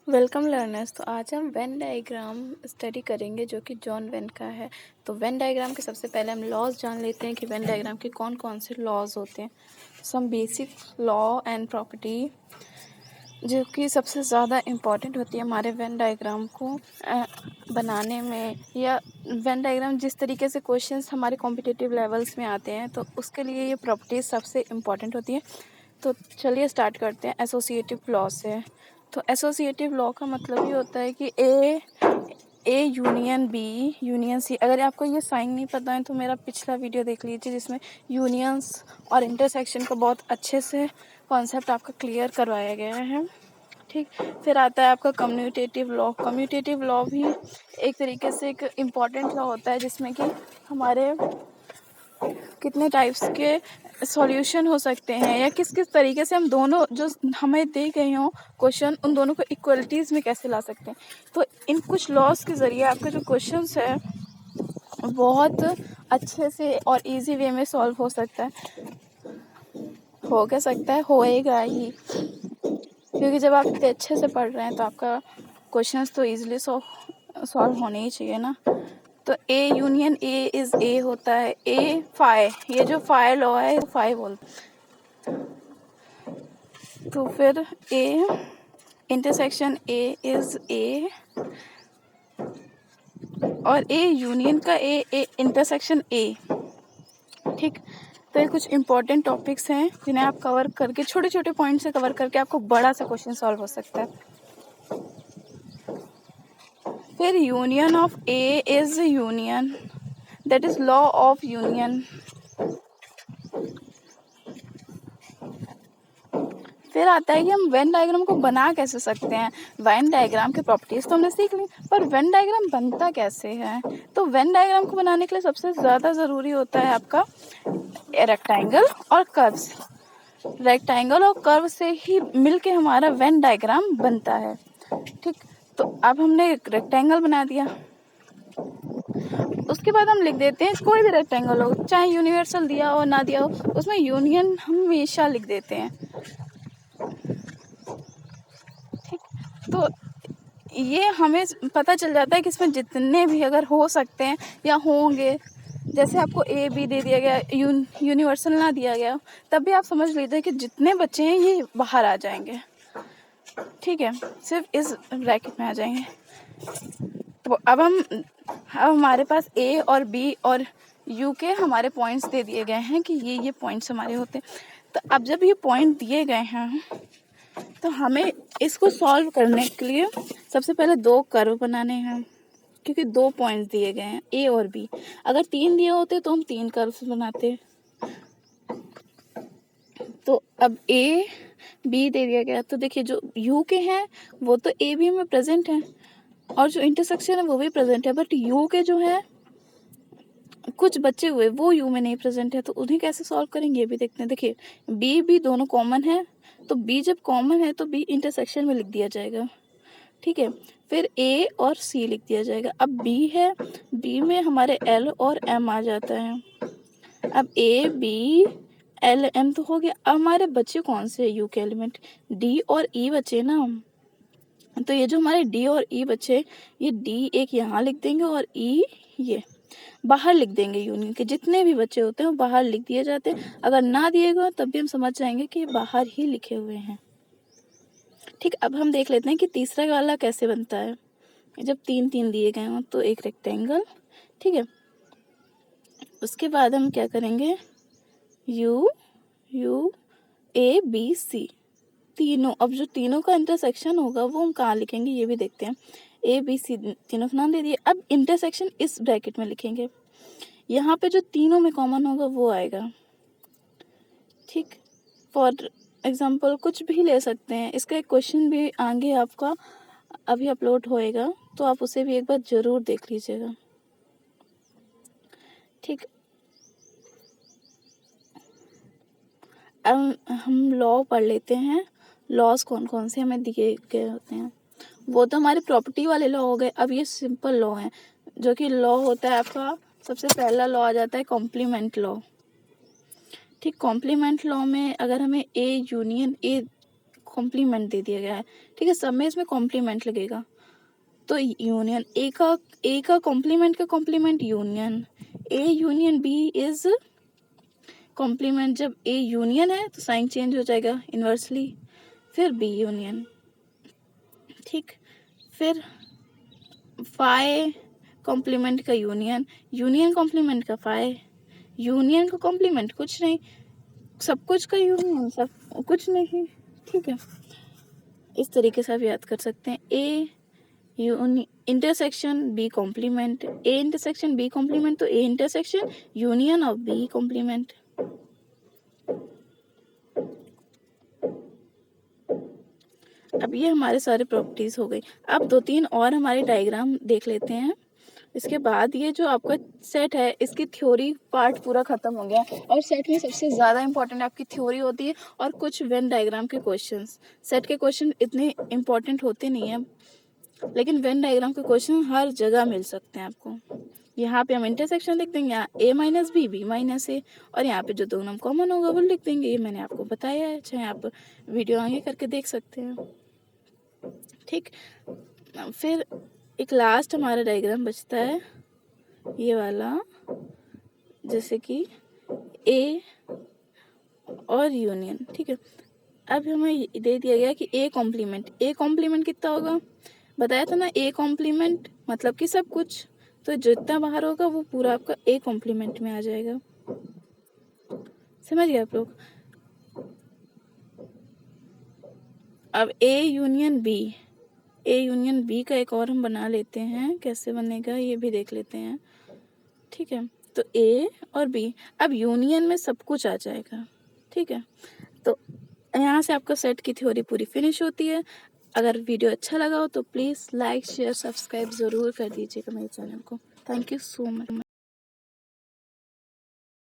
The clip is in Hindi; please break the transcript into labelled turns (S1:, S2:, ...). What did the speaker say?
S1: Welcome learners. तो आज हम वेन डायग्राम स्टडी करेंगे जो कि जॉन वेन का है। तो वेन डायग्राम के सबसे पहले हम लॉज जान लेते हैं कि वेन डायग्राम के कौन कौन से लॉज होते हैं। Some basic law and property जो कि सबसे ज़्यादा इम्पॉर्टेंट होती है हमारे वेन डायग्राम को बनाने में, या वेन डायग्राम जिस तरीके से क्वेश्चंस हमारे कॉम्पिटिटिव लेवल्स में आते हैं तो उसके लिए ये प्रॉपर्टीज़ सबसे इम्पॉर्टेंट होती है। तो चलिए स्टार्ट करते हैं एसोसिएटिव लॉ से। तो एसोसिएटिव लॉ का मतलब ये होता है कि A union B union C. अगर आपको ये साइन नहीं पता है तो मेरा पिछला वीडियो देख लीजिए जिसमें यूनियंस और इंटरसेक्शन का बहुत अच्छे से कॉन्सेप्ट आपका क्लियर करवाया गया है। ठीक, फिर आता है आपका कम्यूटेटिव लॉ। कम्यूटेटिव लॉ भी एक तरीके से एक इम्पॉर्टेंट लॉ होता है जिसमें कि हमारे कितने टाइप्स के सॉल्यूशन हो सकते हैं, या किस किस तरीके से हम दोनों जो हमें दे गए हों क्वेश्चन उन दोनों को इक्वलिटीज़ में कैसे ला सकते हैं। तो इन कुछ लॉज के ज़रिए आपके जो क्वेश्चंस है बहुत अच्छे से और इजी वे में सॉल्व हो सकता है। हो क्या सकता है, होएगा ही, क्योंकि जब आप इतने अच्छे से पढ़ रहे हैं तो आपका क्वेश्चंस तो ईजिली सॉल्व होने ही चाहिए ना। तो A union A is a होता है। ए फाई, ये जो फाई लॉ है फाई बोलते। तो फिर A intersection A is a, और ए यूनियन का ए इंटरसेक्शन ए। ठीक, तो ये कुछ इंपॉर्टेंट टॉपिक्स हैं जिन्हें आप कवर करके, छोटे छोटे पॉइंट से कवर करके आपको बड़ा सा क्वेश्चन सॉल्व हो सकता है। फिर union of A is union, that is law of union. फिर आता है कि हम वेन डायग्राम को बना कैसे सकते हैं। वेन डायग्राम की प्रॉपर्टीज तो हमने सीख ली, पर वेन डायग्राम बनता कैसे है। तो वेन डायग्राम को बनाने के लिए सबसे ज़्यादा ज़रूरी होता है आपका रेक्टेंगल और कर्व्स। रेक्टेंगल और कर्व से ही मिलके हमारा वेन डायग्राम बनता है। ठीक, तो अब हमने एक रेक्टेंगल बना दिया, उसके बाद हम लिख देते हैं कोई भी रेक्टेंगल हो, चाहे यूनिवर्सल दिया हो ना दिया हो, उसमें यूनियन हमेशा लिख देते हैं। ठीक, तो ये हमें पता चल जाता है कि इसमें जितने भी अगर हो सकते हैं या होंगे, जैसे आपको ए बी दे दिया गया, यूनिवर्सल ना दिया गया, तब भी आप समझ लीजिए कि जितने बच्चे हैं ये बाहर आ जाएंगे। ठीक है, सिर्फ इस ब्रैकेट में आ जाएंगे। तो अब हमारे पास ए और बी और यू के हमारे पॉइंट्स दे दिए गए हैं कि ये पॉइंट्स हमारे होते हैं। तो अब जब ये पॉइंट दिए गए हैं तो हमें इसको सॉल्व करने के लिए सबसे पहले दो कर्व बनाने हैं, क्योंकि दो पॉइंट्स दिए गए हैं ए और बी। अगर तीन दिए होते तो हम तीन कर्व्स बनाते। तो अब ए बी दे दिया गया, तो देखिए जो यू के हैं वो तो ए बी में प्रेजेंट हैं, और जो इंटरसेक्शन है वो भी प्रेजेंट है, बट यू के जो है कुछ बचे हुए वो यू में नहीं प्रेजेंट है, तो उन्हें कैसे सॉल्व करेंगे ये भी देखते हैं। देखिए बी भी दोनों कॉमन है, तो बी जब कॉमन है तो बी इंटरसेक्शन में लिख दिया जाएगा। ठीक है, फिर ए और सी लिख दिया जाएगा। अब बी है, बी में हमारे एल और एम आ जाता है। अब ए बी एल एम तो हो गया। अब हमारे बच्चे कौन से यू के एलिमेंट, डी और ई बचे ना। तो ये जो हमारे डी और ई बचे, ये डी एक यहाँ लिख देंगे और ई ये बाहर लिख देंगे। यूनियन के जितने भी बच्चे होते हैं वो बाहर लिख दिए जाते हैं। अगर ना दिएगा तब भी हम समझ जाएंगे कि ये बाहर ही लिखे हुए हैं। ठीक, अब हम देख लेते हैं कि तीसरा वाला कैसे बनता है। जब तीन तीन दिए गए हों तो एक रेक्टेंगल। ठीक है, उसके बाद हम क्या करेंगे, U U A B C तीनों। अब जो तीनों का इंटरसेक्शन होगा वो हम कहाँ लिखेंगे ये भी देखते हैं। ए बी सी तीनों का नाम दे दिए। अब इंटरसेक्शन इस ब्रैकेट में लिखेंगे, यहाँ पे जो तीनों में कॉमन होगा वो आएगा। ठीक, फॉर एग्जाम्पल कुछ भी ले सकते हैं, इसका एक क्वेश्चन भी आगे आपका अभी अपलोड होएगा, तो आप उसे भी एक बार ज़रूर देख लीजिएगा। ठीक, अब हम लॉ पढ़ लेते हैं। लॉज कौन कौन से हमें दिए गए होते हैं, वो तो हमारे प्रॉपर्टी वाले लॉ हो गए। अब ये सिंपल लॉ है, जो कि लॉ होता है आपका, सबसे पहला लॉ आ जाता है कॉम्प्लीमेंट लॉ। ठीक, कॉम्प्लीमेंट लॉ में अगर हमें ए यूनियन ए कॉम्प्लीमेंट दे दिया गया है, ठीक है, सब में इसमें कॉम्प्लीमेंट लगेगा। तो यूनियन ए का complement union, A union B is complement. जब ए यूनियन है तो साइन चेंज हो जाएगा इन्वर्सली, फिर बी यूनियन, ठीक। फिर फाई कॉम्प्लीमेंट का यूनियन, यूनियन कॉम्प्लीमेंट का फाई, यूनियन का कॉम्प्लीमेंट कुछ नहीं, सब कुछ का यूनियन सब कुछ नहीं, ठीक है। इस तरीके से आप याद कर सकते हैं। A intersection B complement, A intersection B complement, तो A intersection union of B complement. अब ये हमारे सारे प्रॉपर्टीज हो गई। अब 2-3 और हमारे डायग्राम देख लेते हैं। इसके बाद ये जो आपका सेट है इसकी थ्योरी पार्ट पूरा खत्म हो गया। और सेट में सबसे ज़्यादा इंपॉर्टेंट आपकी थ्योरी होती है और कुछ वेन डायग्राम के क्वेश्चंस। सेट के क्वेश्चन इतने इंपॉर्टेंट होते नहीं हैं, लेकिन वेन डायग्राम के क्वेश्चन हर जगह मिल सकते हैं आपको। यहाँ पे हम इंटरसेक्शन लिख देंगे, यहाँ a minus B B minus A, और यहाँ पे जो दो नंबर कॉमन होगा वो लिख देंगे। ये मैंने आपको बताया है, चाहे आप वीडियो आगे करके देख सकते हैं, ठीक। फिर एक लास्ट हमारा डायग्राम बचता है ये वाला, जैसे कि ए और यूनियन, ठीक है। अब हमें दे दिया गया कि ए कॉम्प्लीमेंट कितना होगा, बताया था ना, ए कॉम्प्लीमेंट मतलब कि सब कुछ, तो जितना बाहर होगा वो पूरा आपका ए कॉम्प्लीमेंट में आ जाएगा। समझ गए आप लोग। अब ए यूनियन बी का एक और हम बना लेते हैं, कैसे बनेगा ये भी देख लेते हैं, ठीक है। तो ए और बी, अब यूनियन में सब कुछ आ जाएगा, ठीक है। तो यहाँ से आपका सेट की थ्योरी पूरी फिनिश होती है। अगर वीडियो अच्छा लगा हो तो प्लीज़ लाइक शेयर सब्सक्राइब ज़रूर कर दीजिएगा मेरे चैनल को। Thank you so much.